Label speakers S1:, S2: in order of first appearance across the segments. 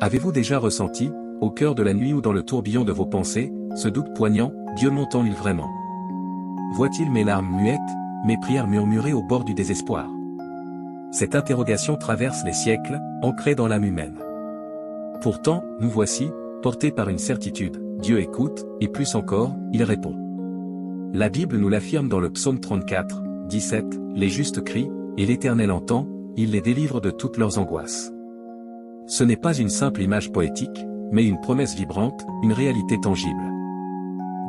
S1: Avez-vous déjà ressenti, au cœur de la nuit ou dans le tourbillon de vos pensées, ce doute poignant, Dieu m'entend-il vraiment? Voit-il mes larmes muettes, mes prières murmurées au bord du désespoir? Cette interrogation traverse les siècles, ancrée dans l'âme humaine. Pourtant, nous voici, portés par une certitude, Dieu écoute, et plus encore, il répond. La Bible nous l'affirme dans le psaume 34, 17, les justes crient, et l'Éternel entend, il les délivre de toutes leurs angoisses. Ce n'est pas une simple image poétique, mais une promesse vibrante, une réalité tangible.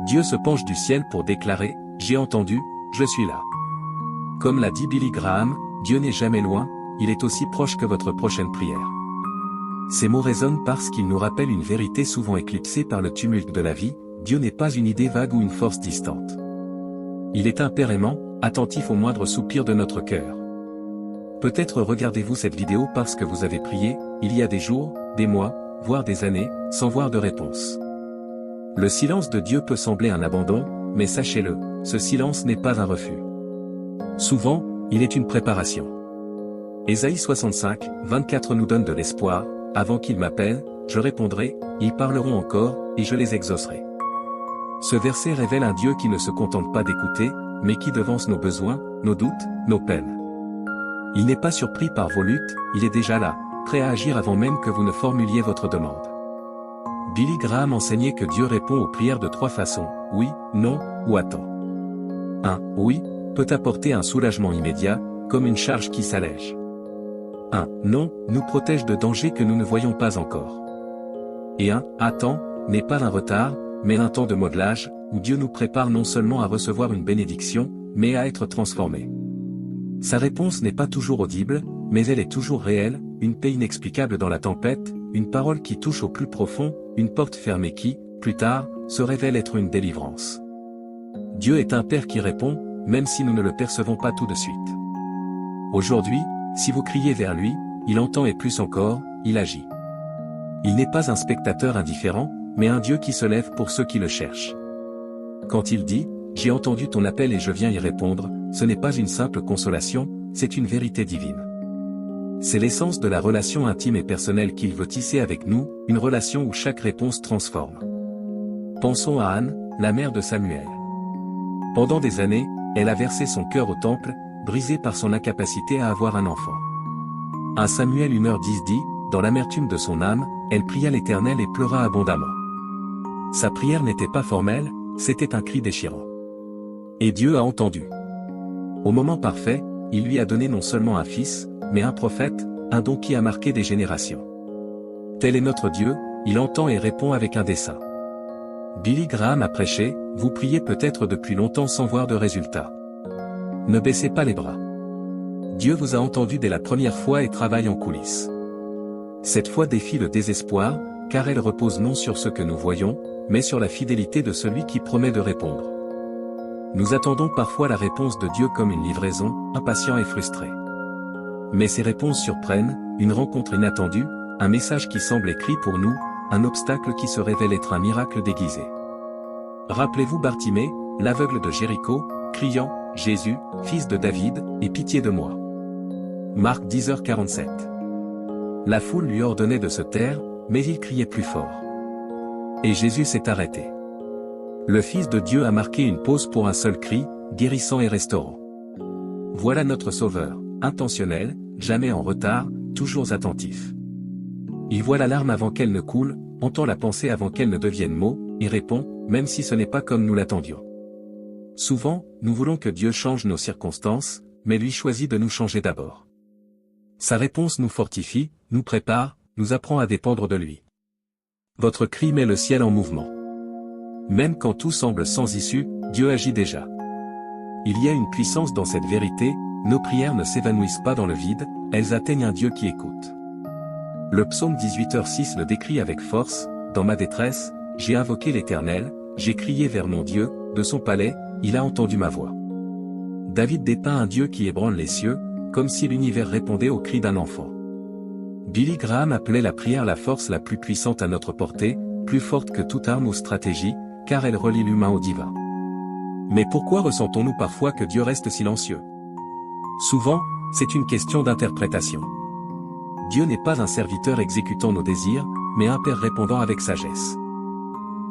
S1: Dieu se penche du ciel pour déclarer, j'ai entendu, je suis là. Comme l'a dit Billy Graham, Dieu n'est jamais loin, il est aussi proche que votre prochaine prière. Ces mots résonnent parce qu'ils nous rappellent une vérité souvent éclipsée par le tumulte de la vie, Dieu n'est pas une idée vague ou une force distante. Il est un Père aimant, attentif au moindre soupir de notre cœur. Peut-être regardez-vous cette vidéo parce que vous avez prié, il y a des jours, des mois, voire des années, sans voir de réponse. Le silence de Dieu peut sembler un abandon, mais sachez-le, ce silence n'est pas un refus. Souvent, il est une préparation. Ésaïe 65, 24 nous donne de l'espoir, avant qu'ils m'appellent, je répondrai, ils parleront encore, et je les exaucerai. Ce verset révèle un Dieu qui ne se contente pas d'écouter, mais qui devance nos besoins, nos doutes, nos peines. Il n'est pas surpris par vos luttes, il est déjà là, prêt à agir avant même que vous ne formuliez votre demande. Billy Graham enseignait que Dieu répond aux prières de 3 façons, oui, non, ou attends. 1. Oui, peut apporter un soulagement immédiat, comme une charge qui s'allège. 1. Non, nous protège de dangers que nous ne voyons pas encore. Et 1. Attends, n'est pas un retard, mais un temps de modelage, où Dieu nous prépare non seulement à recevoir une bénédiction, mais à être transformés. Sa réponse n'est pas toujours audible, mais elle est toujours réelle, une paix inexplicable dans la tempête, une parole qui touche au plus profond, une porte fermée qui, plus tard, se révèle être une délivrance. Dieu est un Père qui répond, même si nous ne le percevons pas tout de suite. Aujourd'hui, si vous criez vers lui, il entend et plus encore, il agit. Il n'est pas un spectateur indifférent, mais un Dieu qui se lève pour ceux qui le cherchent. Quand il dit, « J'ai entendu ton appel et je viens y répondre », ce n'est pas une simple consolation, c'est une vérité divine. C'est l'essence de la relation intime et personnelle qu'il veut tisser avec nous, une relation où chaque réponse transforme. Pensons à Anne, la mère de Samuel. Pendant des années, elle a versé son cœur au temple, brisée par son incapacité à avoir un enfant. 1 Samuel 1h10 dit, dans l'amertume de son âme, elle pria l'Éternel et pleura abondamment. Sa prière n'était pas formelle, c'était un cri déchirant. Et Dieu a entendu. Au moment parfait, il lui a donné non seulement un fils, mais un prophète, un don qui a marqué des générations. Tel est notre Dieu, il entend et répond avec un dessein. Billy Graham a prêché, vous priez peut-être depuis longtemps sans voir de résultat. Ne baissez pas les bras. Dieu vous a entendu dès la première fois et travaille en coulisses. Cette foi défie le désespoir, car elle repose non sur ce que nous voyons, mais sur la fidélité de celui qui promet de répondre. Nous attendons parfois la réponse de Dieu comme une livraison, impatients et frustrés. Mais ces réponses surprennent, une rencontre inattendue, un message qui semble écrit pour nous, un obstacle qui se révèle être un miracle déguisé. Rappelez-vous Bartimée, l'aveugle de Jéricho, criant, « Jésus, fils de David, aie pitié de moi. » Marc 10h47. La foule lui ordonnait de se taire, mais il criait plus fort. Et Jésus s'est arrêté. Le Fils de Dieu a marqué une pause pour un seul cri, guérissant et restaurant. Voilà notre Sauveur, intentionnel, jamais en retard, toujours attentif. Il voit la larme avant qu'elle ne coule, entend la pensée avant qu'elle ne devienne mot, et répond, même si ce n'est pas comme nous l'attendions. Souvent, nous voulons que Dieu change nos circonstances, mais lui choisit de nous changer d'abord. Sa réponse nous fortifie, nous prépare, nous apprend à dépendre de lui. Votre cri met le ciel en mouvement. Même quand tout semble sans issue, Dieu agit déjà. Il y a une puissance dans cette vérité, nos prières ne s'évanouissent pas dans le vide, elles atteignent un Dieu qui écoute. Le psaume 18h6 le décrit avec force, dans ma détresse, j'ai invoqué l'Éternel, j'ai crié vers mon Dieu, de son palais, il a entendu ma voix. David dépeint un Dieu qui ébranle les cieux, comme si l'univers répondait au cri d'un enfant. Billy Graham appelait la prière la force la plus puissante à notre portée, plus forte que toute arme ou stratégie, car elle relie l'humain au divin. Mais pourquoi ressentons-nous parfois que Dieu reste silencieux? Souvent, c'est une question d'interprétation. Dieu n'est pas un serviteur exécutant nos désirs, mais un père répondant avec sagesse.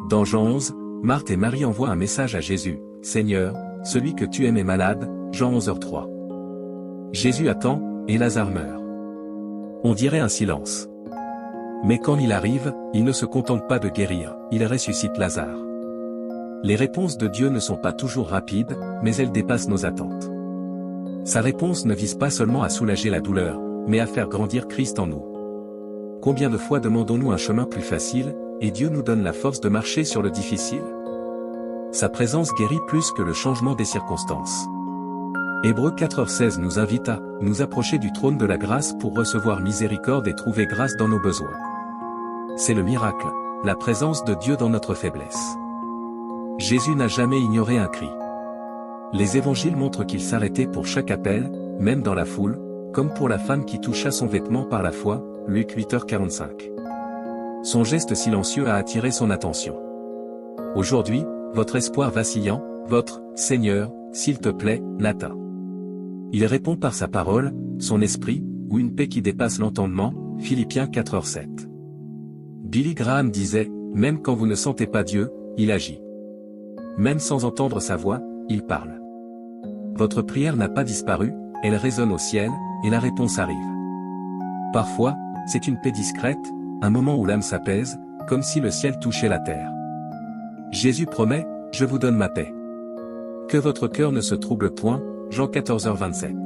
S1: Dans Jean 11, Marthe et Marie envoient un message à Jésus, « Seigneur, celui que tu aimes est malade », Jean 11h03. Jésus attend, et Lazare meurt. On dirait un silence. Mais quand il arrive, il ne se contente pas de guérir, il ressuscite Lazare. Les réponses de Dieu ne sont pas toujours rapides, mais elles dépassent nos attentes. Sa réponse ne vise pas seulement à soulager la douleur, mais à faire grandir Christ en nous. Combien de fois demandons-nous un chemin plus facile, et Dieu nous donne la force de marcher sur le difficile? Sa présence guérit plus que le changement des circonstances. Hébreux 4h16 nous invite à nous approcher du trône de la grâce pour recevoir miséricorde et trouver grâce dans nos besoins. C'est le miracle, la présence de Dieu dans notre faiblesse. Jésus n'a jamais ignoré un cri. Les évangiles montrent qu'il s'arrêtait pour chaque appel, même dans la foule, comme pour la femme qui toucha son vêtement par la foi, Luc 8h45. Son geste silencieux a attiré son attention. Aujourd'hui, votre espoir vacillant, votre « Seigneur, s'il te plaît » n'atteint. Il répond par sa parole, son esprit, ou une paix qui dépasse l'entendement, Philippiens 4h7. Billy Graham disait, « Même quand vous ne sentez pas Dieu, il agit. Même sans entendre sa voix, il parle. » Votre prière n'a pas disparu, elle résonne au ciel, et la réponse arrive. Parfois, c'est une paix discrète, un moment où l'âme s'apaise, comme si le ciel touchait la terre. Jésus promet, « Je vous donne ma paix. » Que votre cœur ne se trouble point, Jean 14h27.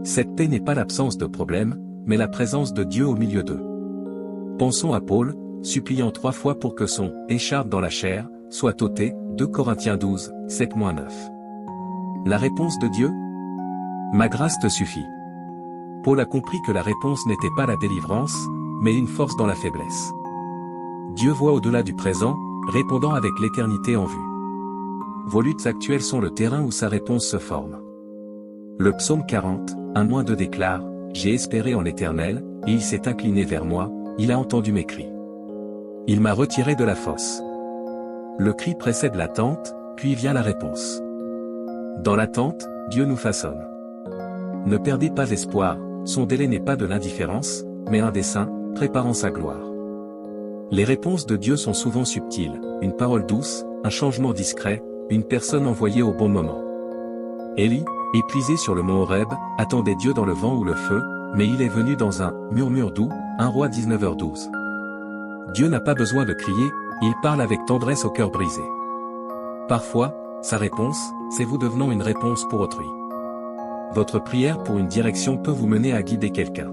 S1: Cette paix n'est pas l'absence de problème, mais la présence de Dieu au milieu d'eux. Pensons à Paul, suppliant 3 fois pour que son « écharpe dans la chair » soit ôtée, 2 Corinthiens 12, 7-9. La réponse de Dieu? Ma grâce te suffit. Paul a compris que la réponse n'était pas la délivrance, mais une force dans la faiblesse. Dieu voit au-delà du présent, répondant avec l'éternité en vue. Vos luttes actuelles sont le terrain où sa réponse se forme. Le psaume 40, 1-2 déclare, « J'ai espéré en l'Éternel, et il s'est incliné vers moi, il a entendu mes cris. Il m'a retiré de la fosse. » Le cri précède l'attente, puis vient la réponse. Dans l'attente, Dieu nous façonne. Ne perdez pas espoir, son délai n'est pas de l'indifférence, mais un dessein, préparant sa gloire. Les réponses de Dieu sont souvent subtiles, une parole douce, un changement discret, une personne envoyée au bon moment. Élie, épuisé sur le mont Horeb, attendait Dieu dans le vent ou le feu, mais il est venu dans un « murmure doux », 1 Roi 19h12. Dieu n'a pas besoin de crier, il parle avec tendresse au cœur brisé. Parfois, sa réponse, c'est vous devenant une réponse pour autrui. Votre prière pour une direction peut vous mener à guider quelqu'un.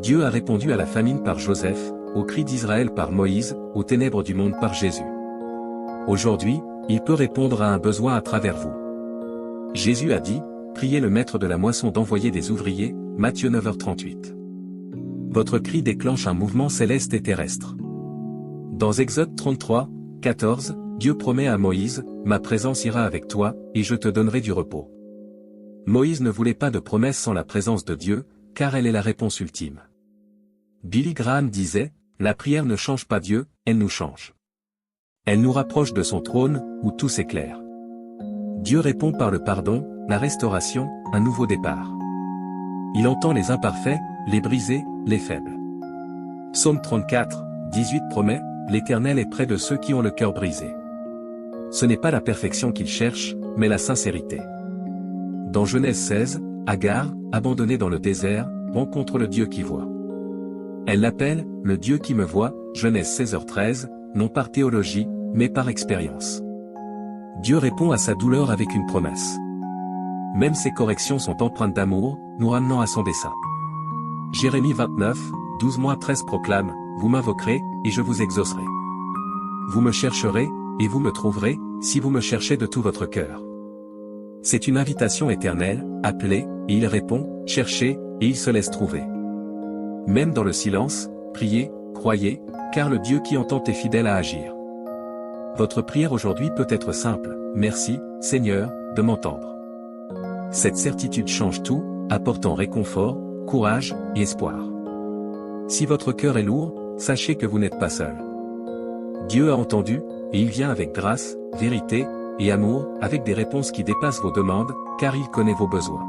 S1: Dieu a répondu à la famine par Joseph, au cri d'Israël par Moïse, aux ténèbres du monde par Jésus. Aujourd'hui, il peut répondre à un besoin à travers vous. Jésus a dit, « Priez le maître de la moisson d'envoyer des ouvriers » Matthieu 9h38. Votre cri déclenche un mouvement céleste et terrestre. Dans Exode 33, 14, Dieu promet à Moïse, « Ma présence ira avec toi, et je te donnerai du repos. » Moïse ne voulait pas de promesse sans la présence de Dieu, car elle est la réponse ultime. Billy Graham disait, « La prière ne change pas Dieu, elle nous change. Elle nous rapproche de son trône, où tout s'éclaire. » Dieu répond par le pardon, la restauration, un nouveau départ. Il entend les imparfaits, les brisés, les faibles. Psaume 34, 18 promet, « L'Éternel est près de ceux qui ont le cœur brisé. » Ce n'est pas la perfection qu'il cherche, mais la sincérité. Dans Genèse 16, Agar, abandonnée dans le désert, rencontre le Dieu qui voit. Elle l'appelle « le Dieu qui me voit », Genèse 16h13, non par théologie, mais par expérience. Dieu répond à sa douleur avec une promesse. Même ses corrections sont empreintes d'amour, nous ramenant à son dessein. Jérémie 29, 12-13 proclame, « Vous m'invoquerez, et je vous exaucerai. Vous me chercherez, et vous me trouverez, si vous me cherchez de tout votre cœur. » C'est une invitation éternelle, appelez, et il répond, cherchez, et il se laisse trouver. Même dans le silence, priez, croyez, car le Dieu qui entend est fidèle à agir. Votre prière aujourd'hui peut être simple, merci, Seigneur, de m'entendre. Cette certitude change tout, apportant réconfort, courage, et espoir. Si votre cœur est lourd, sachez que vous n'êtes pas seul. Dieu a entendu, et il vient avec grâce, vérité, et amour, avec des réponses qui dépassent vos demandes, car il connaît vos besoins.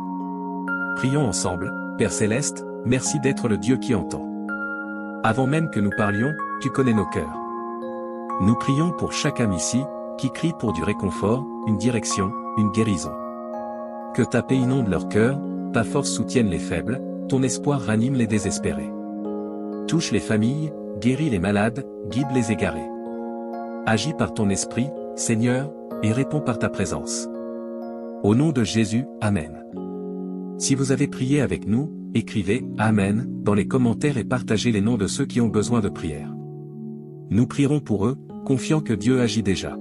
S1: Prions ensemble, Père Céleste, merci d'être le Dieu qui entend. Avant même que nous parlions, tu connais nos cœurs. Nous prions pour chaque âme ici, qui crie pour du réconfort, une direction, une guérison. Que ta paix inonde leur cœur, ta force soutienne les faibles, ton espoir ranime les désespérés. Touche les familles, guéris les malades, guide les égarés. Agis par ton esprit, Seigneur, et réponds par ta présence. Au nom de Jésus, Amen. Si vous avez prié avec nous, écrivez « Amen » dans les commentaires et partagez les noms de ceux qui ont besoin de prière. Nous prierons pour eux, confiants que Dieu agit déjà.